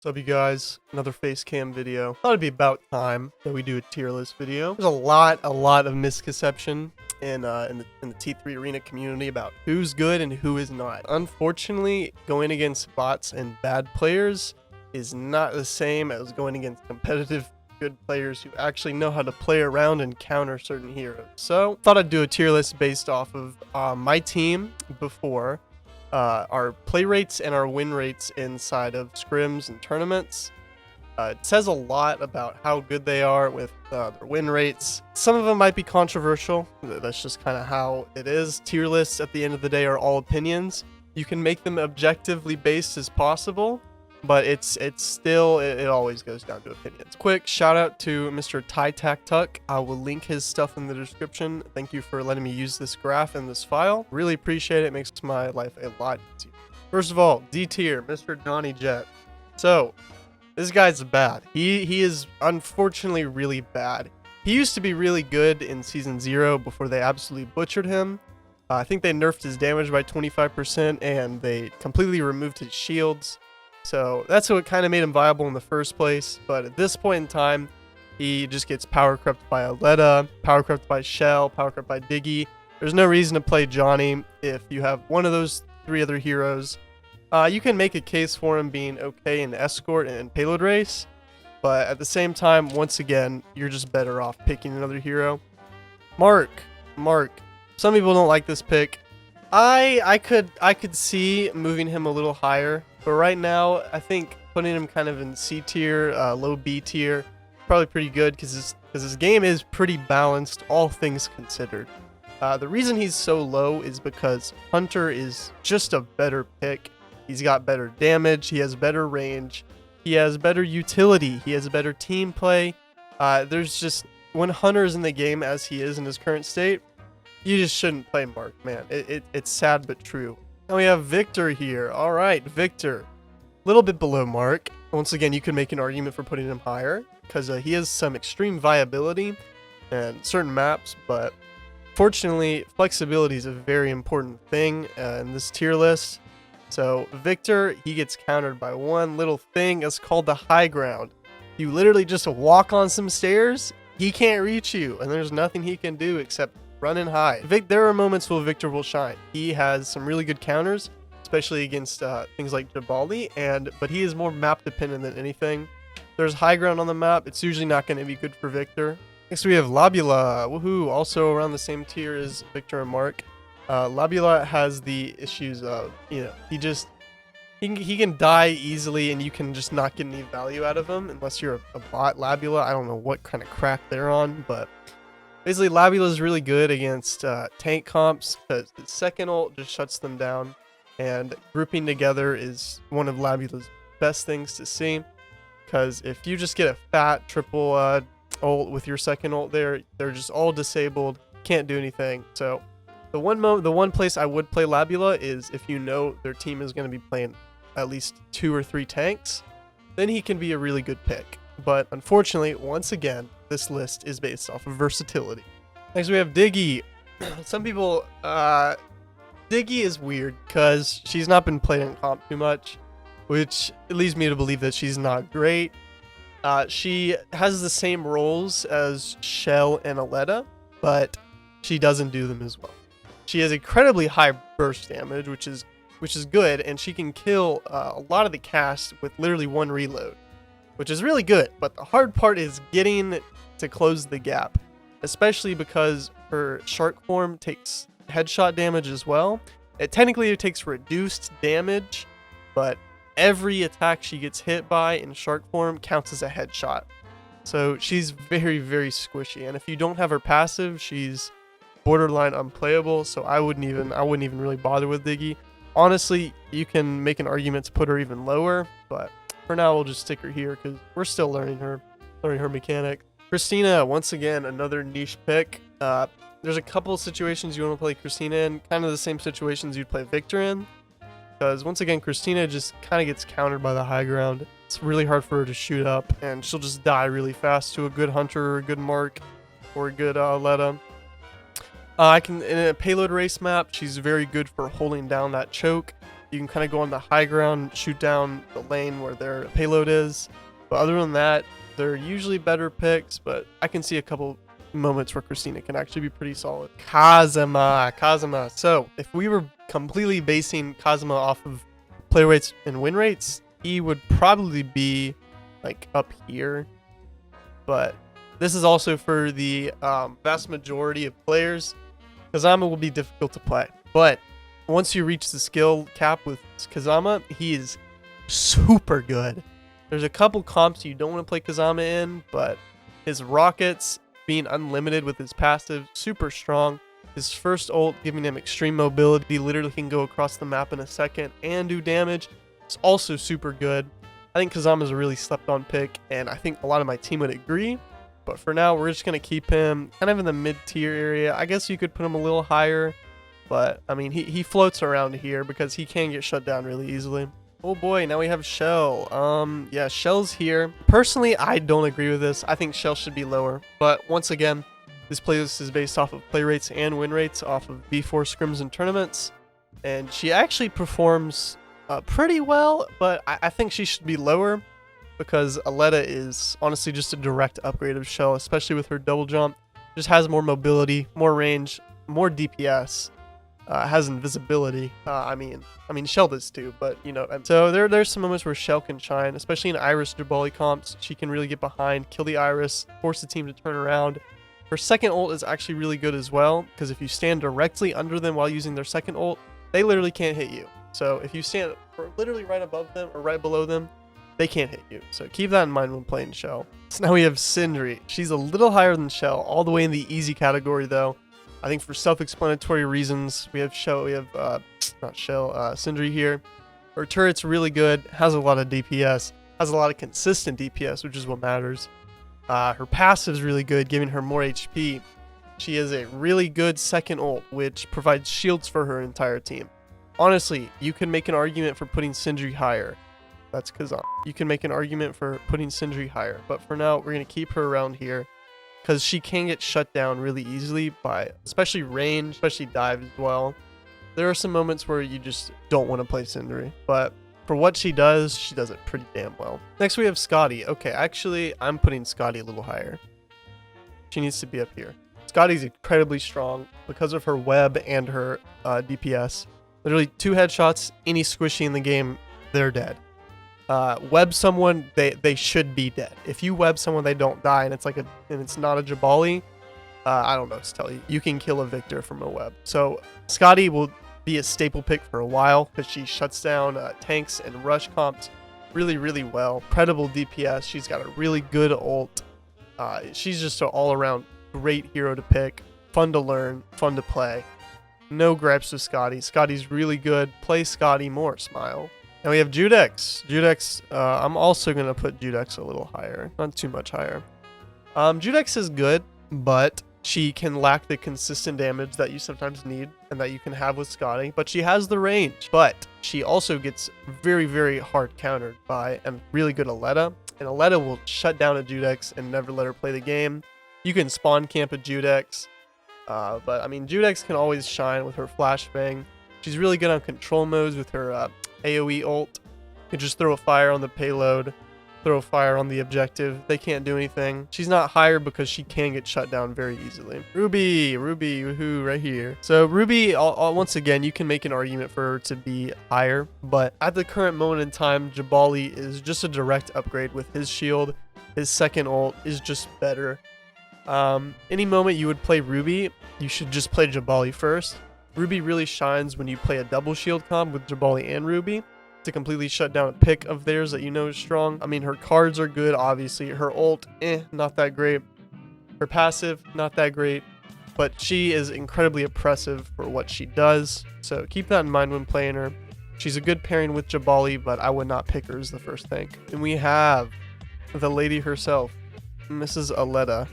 What's up, you guys? Another face cam video. Thought it'd be about time that we do a tier list video. There's a lot of misconception in the T3 arena community about who's good and who is not. Unfortunately, going against bots and bad players is not the same as going against competitive good players who actually know how to play around and counter certain heroes. So thought I'd do a tier list based off of my team before, our play rates and our win rates inside of scrims and tournaments. It says a lot about how good they are with their win rates. Some of them might be controversial. That's just kind of how it is. Tier lists at the end of the day are all opinions. You can make them objectively based as possible, but it's still, it always goes down to opinions. Quick shout out to Mr. Tuck. I will link his stuff in the description. Thank you for letting me use this graph and this file. Really appreciate it. It makes my life a lot easier. First of all, D tier, Mr. Johnny Jet. So this guy's bad. He is unfortunately really bad. He used to be really good in Season 0 before they absolutely butchered him. I think they nerfed his damage by 25% and they completely removed his shields. So that's what kind of made him viable in the first place. But at this point in time, he just gets power crept by Aleta, power crept by Shell, power crept by Diggy. There's no reason to play Johnny if you have one of those three other heroes. You can make a case for him being okay in escort and payload race, but at the same time, once again, you're just better off picking another hero. Mark. Some people don't like this pick. I could see moving him a little higher, but right now I think putting him kind of in C tier, low B tier, probably pretty good because his game is pretty balanced, all things considered. The reason he's so low is because Hunter is just a better pick. He's got better damage, he has better range, he has better utility, he has better team play. There's just, when Hunter's in the game as he is in his current state, you just shouldn't play Mark, man. It's sad but true. Now we have Victor here. All right, Victor. A little bit below Mark. Once again, you could make an argument for putting him higher because he has some extreme viability and certain maps, but fortunately, flexibility is a very important thing in this tier list. So Victor, he gets countered by one little thing. It's called the high ground. You literally just walk on some stairs, he can't reach you, and there's nothing he can do except run and hide. There are moments where Victor will shine. He has some really good counters, especially against things like Jabali, but he is more map dependent than anything. There's high ground on the map. It's usually not going to be good for Victor. Next we have Labula, woohoo, also around the same tier as Victor and Mark. Labula has the issues of, he can die easily and you can just not get any value out of him unless you're a bot Labula. I don't know what kind of crack they're on, but basically Labula is really good against tank comps because his second ult just shuts them down, and grouping together is one of Labula's best things to see, because if you just get a fat triple ult with your second ult they're just all disabled, can't do anything. So the one place I would play Labula is if you know their team is going to be playing at least 2 or 3 tanks, then he can be a really good pick. But unfortunately, once again, this list is based off of versatility. Next we have Diggy. Some people, Diggy is weird because she's not been played in comp too much, which leads me to believe that she's not great. She has the same roles as Shell and Aleta, but she doesn't do them as well. She has incredibly high burst damage, which is good, and she can kill a lot of the cast with literally one reload, which is really good. But the hard part is getting to close the gap, especially because her shark form takes headshot damage as well. It takes reduced damage, but every attack she gets hit by in shark form counts as a headshot. So she's very, very squishy, and if you don't have her passive, she's borderline unplayable. So I wouldn't even really bother with Diggy. Honestly, you can make an argument to put her even lower, but for now we'll just stick her here because we're still learning her mechanic. Cristina, once again, another niche pick. There's a couple of situations you want to play Cristina in, kind of the same situations you'd play Victor in, because once again, Cristina just kind of gets countered by the high ground. It's really hard for her to shoot up, and she'll just die really fast to a good Hunter or a good Mark or a good Aleta. In a payload race map, she's very good for holding down that choke. You can kind of go on the high ground, shoot down the lane where their payload is. But other than that, they're usually better picks, but I can see a couple moments where Cristina can actually be pretty solid. Kazama. So if we were completely basing Kazama off of play rates and win rates, he would probably be like up here. But this is also for the vast majority of players. Kazama will be difficult to play, but once you reach the skill cap with Kazama, he is super good. There's a couple comps you don't want to play Kazama in, but his rockets being unlimited with his passive, super strong. His first ult giving him extreme mobility, he literally can go across the map in a second and do damage. It's also super good. I think Kazama is a really slept on pick, and I think a lot of my team would agree. But for now, we're just going to keep him kind of in the mid-tier area. I guess you could put him a little higher, but I mean, he floats around here because he can get shut down really easily. Oh boy, now we have Shell. Yeah, Shell's here. Personally, I don't agree with this. I think Shell should be lower. But once again, this playlist is based off of play rates and win rates off of B4 scrims and tournaments. And she actually performs pretty well, but I think she should be lower because Aleta is honestly just a direct upgrade of Shell, especially with her double jump. Just has more mobility, more range, more DPS. Has invisibility. I mean, Shell does too, but you know. So there's some moments where Shell can shine, especially in Iris Jabali comps. She can really get behind, kill the Iris, force the team to turn around. Her second ult is actually really good as well, because if you stand directly under them while using their second ult, they literally can't hit you. So if you stand literally right above them or right below them, they can't hit you. So keep that in mind when playing Shell. So now we have Sindri. She's a little higher than Shell, all the way in the easy category though. I think for self-explanatory reasons, we have Sindri here. Her turret's really good, has a lot of DPS, has a lot of consistent DPS, which is what matters. Her passive's really good, giving her more HP. She has a really good second ult, which provides shields for her entire team. Honestly, you can make an argument for putting Sindri higher. That's Kazama. You can make an argument for putting Sindri higher, but for now, we're going to keep her around here, because she can get shut down really easily by especially range, especially dive as well. There are some moments where you just don't want to play Sindri, but for what she does it pretty damn well. Next we have Skadi. Okay, actually I'm putting Skadi a little higher. She needs to be up here. Skadi's incredibly strong because of her web and her DPS. Literally 2 headshots, any squishy in the game, they're dead. Web someone, they should be dead. If you web someone, they don't die, and it's not a Jabali. I don't know what to tell you. You can kill a Victor from a web. So Skadi will be a staple pick for a while because she shuts down tanks and rush comps really, really well. Incredible DPS. She's got a really good ult. She's just an all-around great hero to pick. Fun to learn, fun to play. No gripes with Skadi. Skadi's really good. Play Skadi more. Smile. Now we have Judex. Judex, I'm also going to put Judex a little higher. Not too much higher. Judex is good, but she can lack the consistent damage that you sometimes need and that you can have with Skadi. But she has the range. But she also gets very, very hard countered by a really good Aleta. And Aleta will shut down a Judex and never let her play the game. You can spawn camp a Judex. But, I mean, Judex can always shine with her flashbang. She's really good on control modes with her AoE ult. You can just throw a fire on the payload, throw a fire on the objective. They can't do anything. She's not higher because she can get shut down very easily. Ruby, woohoo, right here. So Ruby, once again, you can make an argument for her to be higher, but at the current moment in time, Jabali is just a direct upgrade with his shield. His second ult is just better. Any moment you would play Ruby, you should just play Jabali first. Ruby really shines when you play a double shield comp with Jabali and Ruby to completely shut down a pick of theirs that you know is strong. I mean, her cards are good, obviously. Her ult, not that great. Her passive, not that great. But she is incredibly oppressive for what she does. So keep that in mind when playing her. She's a good pairing with Jabali, but I would not pick her as the first pick. And we have the lady herself, Mrs. Aleta.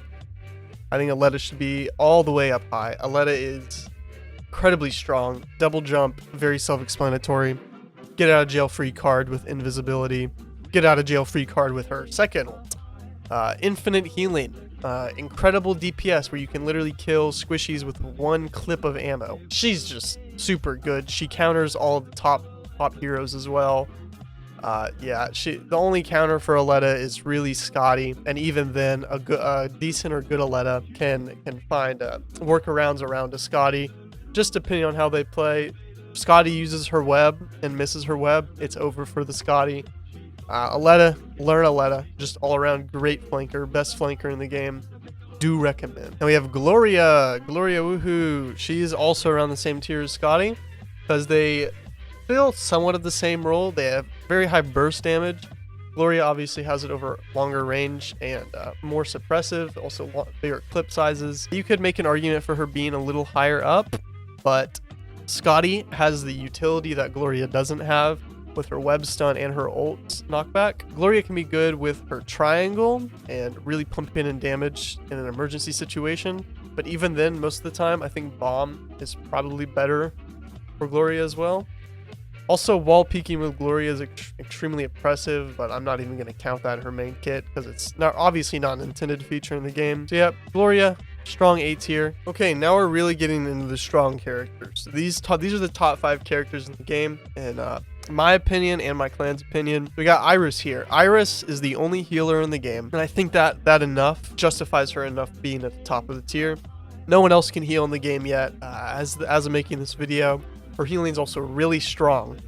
I think Aleta should be all the way up high. Aleta is incredibly strong. Double jump, very self-explanatory. Get out of jail free card with invisibility. Get out of jail free card with her second ult. Infinite healing. Incredible DPS where you can literally kill squishies with one clip of ammo. She's just super good. She counters all of the top top heroes as well. Yeah, the only counter for Aleta is really Skadi, and even then, a decent or good Aleta can find workarounds around a Skadi, just depending on how they play. Skadi uses her web and misses her web, it's over for the Skadi. Aleta, learn Aleta, just all around great flanker, best flanker in the game. Do recommend. And we have Gloria, woohoo! She's also around the same tier as Skadi, because they fill somewhat of the same role. They have very high burst damage. Gloria obviously has it over longer range and more suppressive, also bigger clip sizes. You could make an argument for her being a little higher up, but Skadi has the utility that Gloria doesn't have with her web stun and her ult knockback. Gloria can be good with her triangle and really pump in damage in an emergency situation, but even then, most of the time, I think bomb is probably better for Gloria as well. Also, wall peeking with Gloria is extremely oppressive, but I'm not even going to count that in her main kit because it's obviously not an intended feature in the game. So yeah, Gloria, strong A tier. Okay, now we're really getting into the strong characters. These are the top 5 characters in the game, and my opinion and my clan's opinion, we got Iris here. Iris is the only healer in the game, and I think that enough justifies her enough being at the top of the tier. No one else can heal in the game yet. As I'm making this video, her healing is also really strong.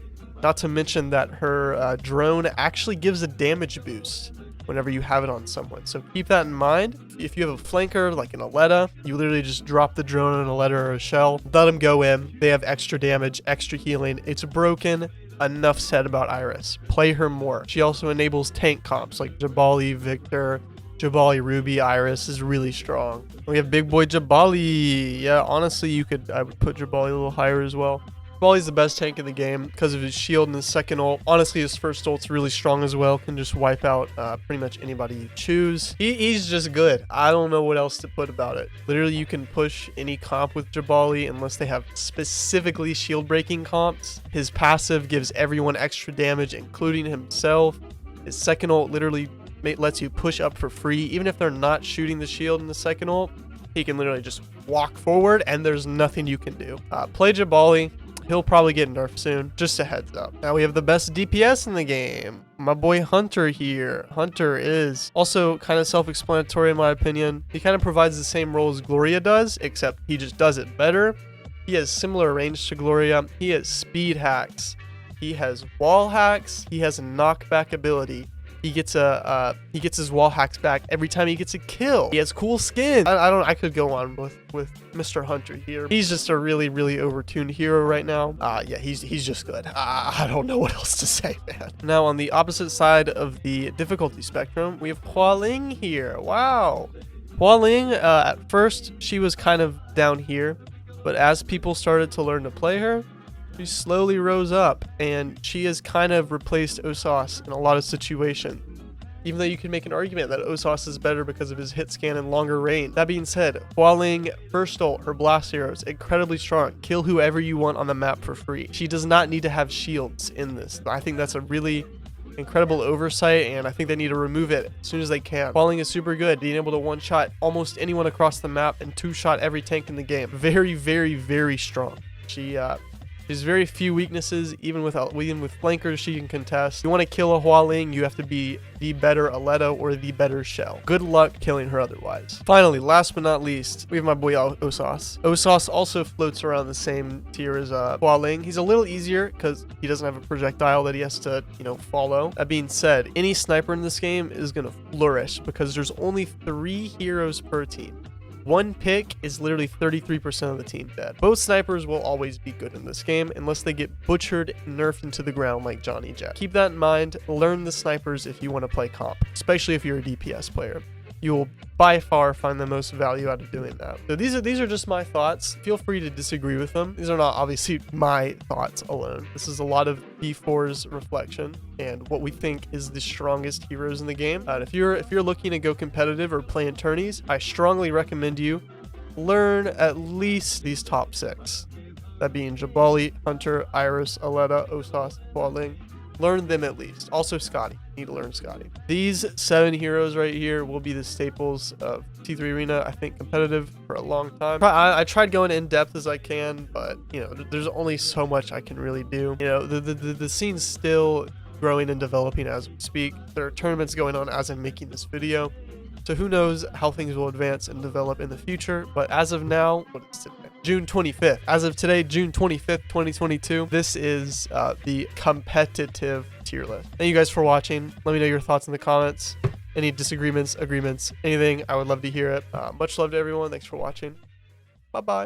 Not to mention that her drone actually gives a damage boost whenever you have it on someone. So keep that in mind. If you have a flanker like an Aleta, you literally just drop the drone on an Aleta or a shell, let them go in. They have extra damage, extra healing. It's broken. Enough said about Iris. Play her more. She also enables tank comps like Jabali, Victor, Jabali, Ruby. Iris is really strong. We have big boy Jabali. Yeah, honestly, I would put Jabali a little higher as well. Jabali's the best tank in the game because of his shield and his second ult. Honestly, his first ult's really strong as well. Can just wipe out pretty much anybody you choose. He's just good. I don't know what else to put about it. Literally, you can push any comp with Jabali unless they have specifically shield breaking comps. His passive gives everyone extra damage, including himself. His second ult literally lets you push up for free. Even if they're not shooting the shield in the second ult, he can literally just walk forward and there's nothing you can do. Play Jabali. He'll probably get nerfed soon, just a heads up. Now we have the best DPS in the game. My boy Hunter here. Hunter is also kind of self-explanatory in my opinion. He kind of provides the same role as Gloria does, except he just does it better. He has similar range to Gloria. He has speed hacks. He has wall hacks. He has a knockback ability. He gets his wall hacks back every time he gets a kill. He has cool skin. I could go on with Mr. Hunter here. He's just a really, really overtuned hero right now. Yeah, he's just good. I don't know what else to say, man. Now on the opposite side of the difficulty spectrum, we have Hua Ling here. Wow. Hua Ling, at first she was kind of down here, but as people started to learn to play her, she slowly rose up, and she has kind of replaced Ossas in a lot of situations. Even though you can make an argument that Ossas is better because of his hit scan and longer range. That being said, Hua Ling, first ult, her blast hero is incredibly strong. Kill whoever you want on the map for free. She does not need to have shields in this. I think that's a really incredible oversight, and I think they need to remove it as soon as they can. Hua Ling is super good, being able to one-shot almost anyone across the map and two-shot every tank in the game. Very, very, very strong. There's very few weaknesses, even with flankers she can contest. If you want to kill a Hua Ling, you have to be the better Aleta or the better Shell. Good luck killing her otherwise. Finally, last but not least, we have my boy Ossas. Ossas also floats around the same tier as Hua Ling. He's a little easier because he doesn't have a projectile that he has to, follow. That being said, any sniper in this game is going to flourish because there's only 3 heroes per team. One pick is literally 33% of the team dead. Both snipers will always be good in this game unless they get butchered and nerfed into the ground like Johnny Jet. Keep that in mind. Learn the snipers if you want to play comp, especially if you're a DPS player. You will by far find the most value out of doing that. So these are just my thoughts. Feel free to disagree with them. These are not obviously my thoughts alone. This is a lot of B4's reflection and what we think is the strongest heroes in the game. And if you're looking to go competitive or play in tourneys, I strongly recommend you learn at least these top 6. That being Jabali, Hunter, Iris, Aleta, Ossas, Hua Ling. Learn them at least. Also Skadi. Need to learn Skadi. These 7 heroes right here will be the staples of T3 Arena, I think, competitive for a long time. I tried going in depth as I can, but you know, there's only so much I can really do. You know, the scene's still growing and developing as we speak. There are tournaments going on as I'm making this video. So who knows how things will advance and develop in the future. But as of now, what is today? June 25th. As of today, June 25th, 2022, this is the competitive tier list. Thank you guys for watching. Let me know your thoughts in the comments. Any disagreements, agreements, anything, I would love to hear it. Much love to everyone. Thanks for watching. Bye-bye.